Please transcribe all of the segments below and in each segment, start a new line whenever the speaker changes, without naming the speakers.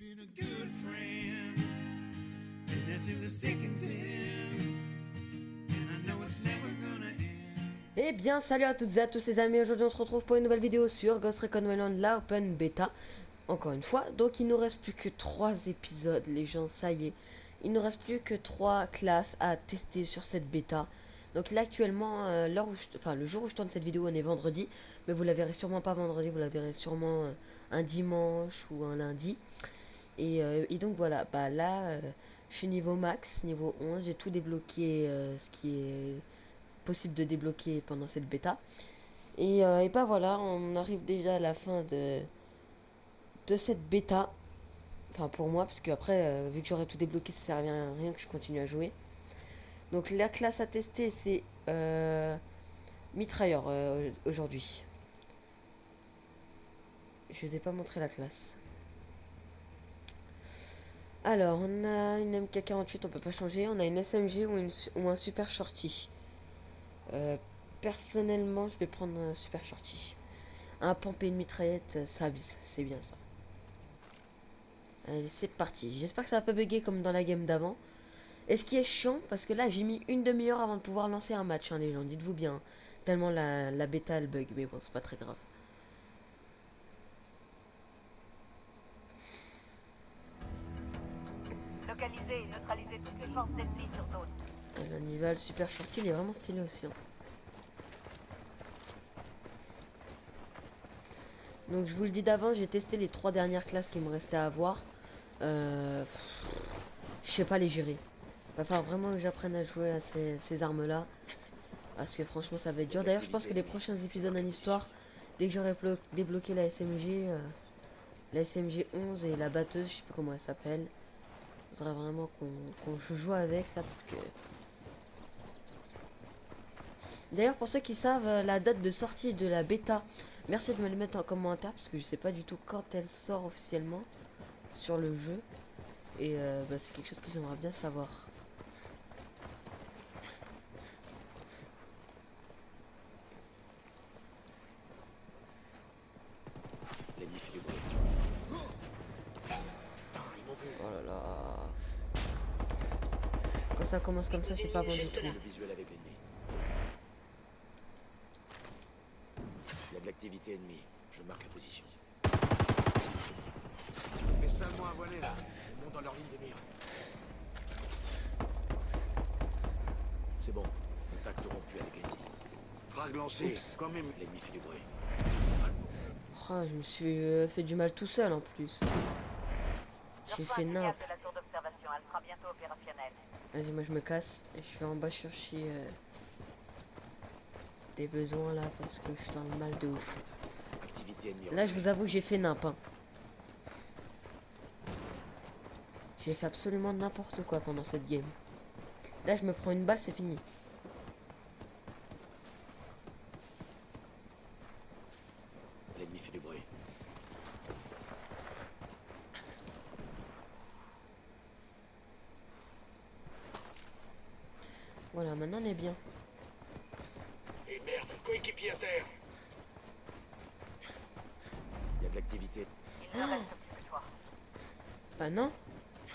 been a good friend, and that's in the thick and thin, and I know it's never gonna end.
Eh bien, salut à toutes et à tous les amis, aujourd'hui on se retrouve pour une nouvelle vidéo sur Ghost Recon Wildlands, la Open Beta, encore une fois. Donc il nous reste plus que 3 épisodes les gens, ça y est. Il nous reste plus que 3 classes à tester sur cette bêta. Donc là actuellement, le jour où je tourne cette vidéo on est vendredi, mais vous la verrez sûrement pas vendredi, vous la verrez sûrement un dimanche ou un lundi. Et donc voilà, bah là je suis niveau max, niveau 11, j'ai tout débloqué ce qui est possible de débloquer pendant cette bêta. Et bah voilà, on arrive déjà à la fin de cette bêta. Enfin pour moi, parce que après, vu que j'aurais tout débloqué, ça sert à rien que je continue à jouer. Donc la classe à tester, c'est mitrailleur aujourd'hui. Je vous ai pas montré la classe. Alors, on a une MK48, on peut pas changer. On a une SMG ou un super shorty. Euh, Personnellement, je vais prendre un super shorty. Un pompe et une mitraillette, ça abuse, c'est bien ça. Allez, c'est parti. J'espère que ça va pas bugger comme dans la game d'avant. Et ce qui est chiant, parce que là, j'ai mis une demi-heure avant de pouvoir lancer un match, hein, les gens. Dites-vous bien. Tellement la bêta, elle bug. Mais bon, c'est pas très grave.
Localiser et neutraliser toutes les forces ennemies sur zone.
Et l'animal super shorty, il est vraiment stylé aussi. Hein. Donc, je vous le dis d'avance, j'ai testé les 3 dernières classes qui me restaient à avoir. Je sais pas les gérer. Va falloir vraiment que j'apprenne à jouer à ces armes-là. Parce que franchement, ça va être dur. D'ailleurs, je pense que les prochains épisodes en histoire, dès que j'aurai débloqué la SMG 11 et la batteuse, je sais plus comment elle s'appelle, il faudra vraiment qu'on joue avec ça. Parce que. D'ailleurs, pour ceux qui savent la date de sortie de la bêta, merci de me le mettre en commentaire. Parce que je sais pas du tout quand elle sort officiellement sur le jeu. Et bah, c'est quelque chose que j'aimerais bien savoir.
L'ennemi fait du bruit. Putain, ils m'ont vu.
Oh là là. Quand ça commence comme ça, c'est pas bon du tout.
Le visuel avec l'ennemi. Il y a de l'activité ennemie. Je marque la position.
Fais salement à voiler là.
Ils montent dans leur ligne de mire. C'est bon. Contact rompu avec l'ennemi.
Frag lancé, quand même.
L'ennemi fait du bruit.
Oh, je me suis fait du mal tout seul en plus. J'ai fait nimp.
de la tour d'observation, elle sera bientôt opérationnelle.
Vas-y, moi je me casse et je vais en bas chercher des besoins là parce que je suis dans le mal de ouf.
Activité ennemie.
Là, je vous avoue que j'ai fait nimp. Hein. J'ai fait absolument n'importe quoi pendant cette game. Là, je me prends une balle, c'est fini.
L'ennemi fait du bruit.
Voilà, maintenant on est bien.
Et merde, coéquipier à terre.
Il y a de l'activité.
Il ne reste plus que toi.
Bah non.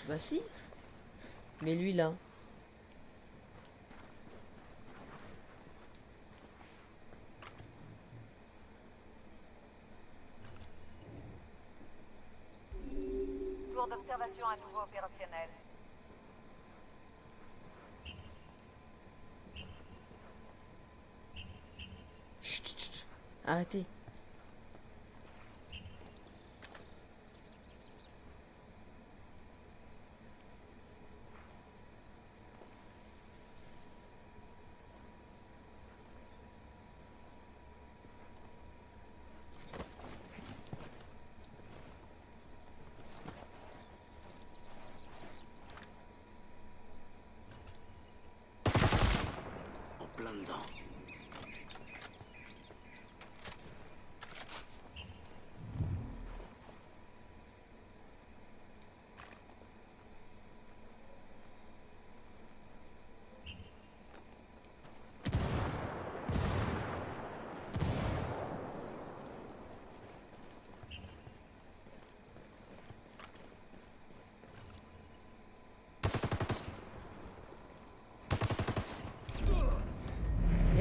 Bah si. Mais lui là.
Tour d'observation à nouveau opérationnelle.
Chut, chut, chut. Arrêtez.
En plein dedans.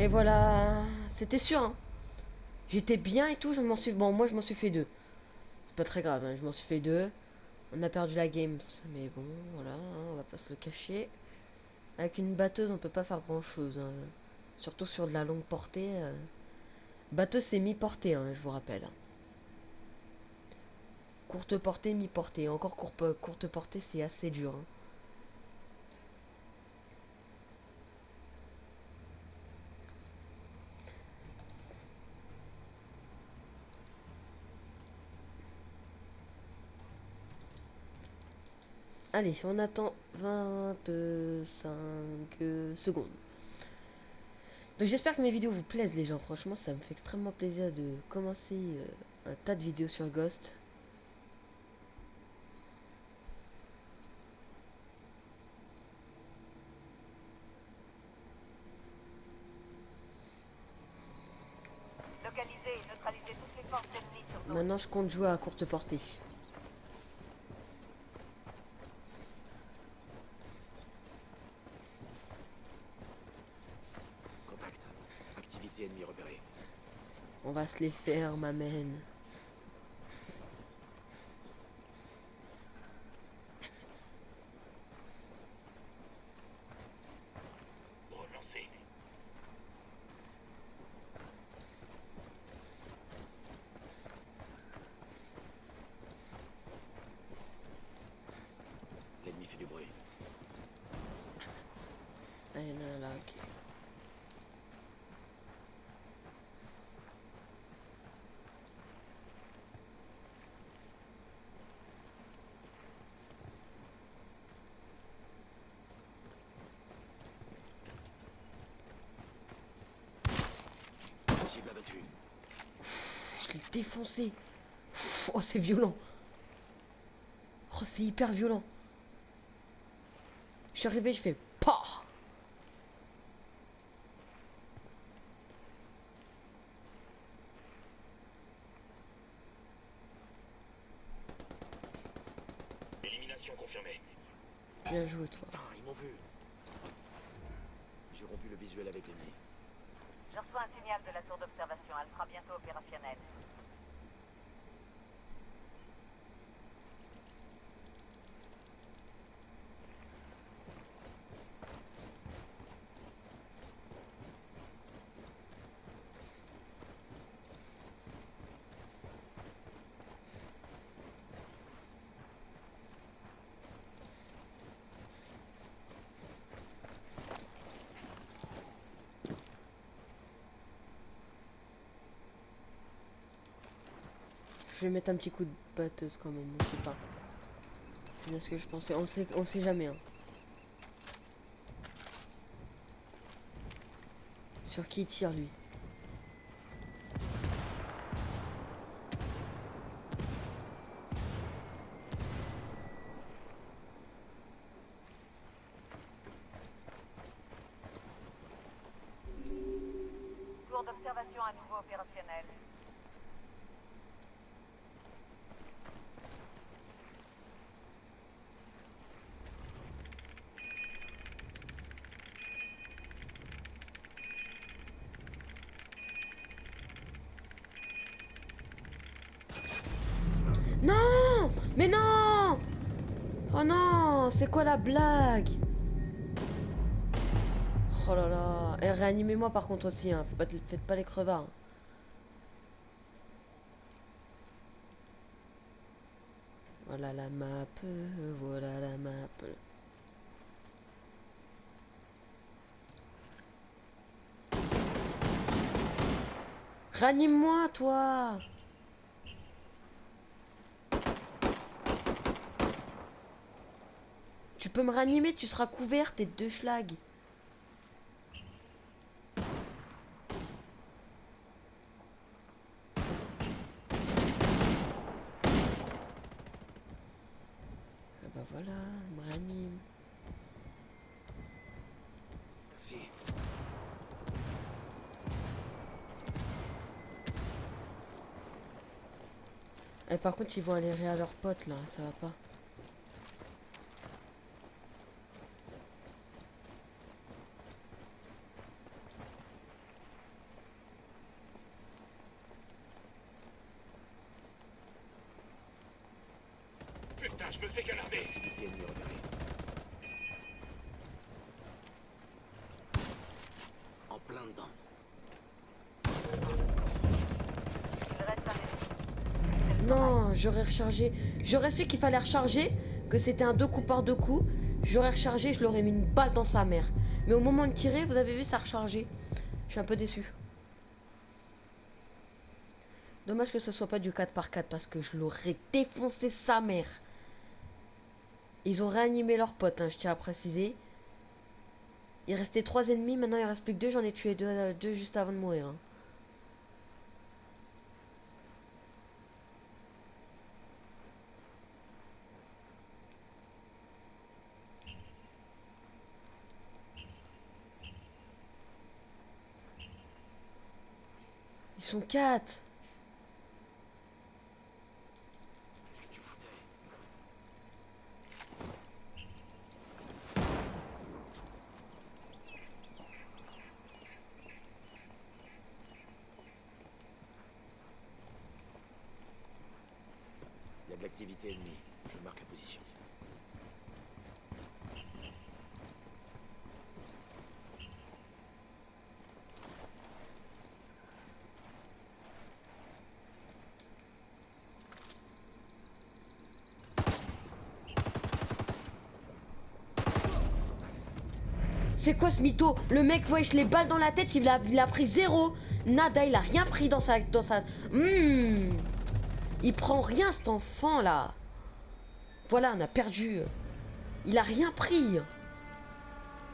Et voilà, c'était sûr, hein. J'étais bien et tout, je m'en suis... Bon, moi je m'en suis fait deux. C'est pas très grave, hein, je m'en suis fait deux. On a perdu la game, mais bon, voilà, hein, on va pas se le cacher. Avec une batteuse, on peut pas faire grand chose, hein. Surtout sur de la longue portée. Batteuse, c'est mi-portée, hein, je vous rappelle. Courte portée, mi-portée. Encore courte portée, c'est assez dur, hein. Allez, on attend 25 secondes. Donc j'espère que mes vidéos vous plaisent les gens. Franchement, ça me fait extrêmement plaisir de commencer un tas de vidéos sur Ghost.
Localiser et neutraliser toutes les forces ennemies sur zone.
Maintenant, je compte jouer à courte portée.
Contact. Activité ennemie repérée.
On va se les faire, ma man.
Relancer. L'ennemi fait du bruit.
Ah, il y en a un là, ok.
Cible abattue.
Je l'ai défoncé. Oh, c'est violent. Oh, c'est hyper violent. Je suis arrivé, je fais PAH.
Élimination confirmée.
Bien joué, toi.
Putain, ils m'ont vu. J'ai rompu le visuel avec l'ennemi.
Je reçois un signal de la tour d'observation. Elle sera bientôt opérationnelle.
Je vais mettre un petit coup de batteuse quand même, on sait pas. C'est bien ce que je pensais. On sait jamais, hein. Sur qui il tire, lui?
Tour d'observation à nouveau opérationnelle.
Non! Mais non! Oh non! C'est quoi la blague? Oh là là. Et réanimez-moi par contre aussi, hein. Faites pas les crevards, hein. Voilà la map. Voilà la map. Ranime-moi, toi! Tu peux me ranimer, tu seras couvert, t'es deux schlags. Ah bah voilà, me ranime.
Si.
Et par contre, ils vont aller à leurs potes là, ça va pas.
je me fais canarder.
Activité ennemie repérée. En plein dedans.
Il reste un ennemi.
Non, j'aurais rechargé. J'aurais su qu'il fallait recharger, que c'était un 2 coups par 2 coups. J'aurais rechargé, je l'aurais mis une balle dans sa mère. Mais au moment de tirer, vous avez vu, ça a rechargé. Je suis un peu déçu. Dommage que ce soit pas du 4 par 4 parce que je l'aurais défoncé sa mère. Ils ont réanimé leur pote, hein, je tiens à préciser. Il restait 3 ennemis, maintenant il reste plus que 2. J'en ai tué 2 juste avant de mourir. Hein. Ils sont 4.
Qu'est-ce que tu foutais? Il y a de l'activité ennemie. Je marque la position.
C'est quoi ce mytho? Le mec, wesh, les balles dans la tête, il a pris 0. Nada, il a rien pris dans sa... Il prend rien cet enfant là. Voilà, on a perdu. Il a rien pris.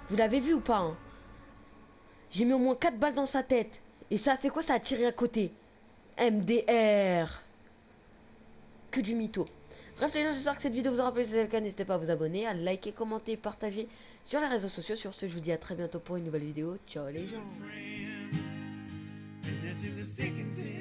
Vous l'avez vu ou pas hein? J'ai mis au moins 4 balles dans sa tête. Et ça a fait quoi? Ça a tiré à côté. MDR. Que du mytho. Bref les gens, j'espère que cette vidéo vous aura plu. Si c'est le cas, n'hésitez pas à vous abonner, à liker, commenter, partager sur les réseaux sociaux. Sur ce, je vous dis à très bientôt pour une nouvelle vidéo. Ciao les gens.
friend. And that's in the thick and thin.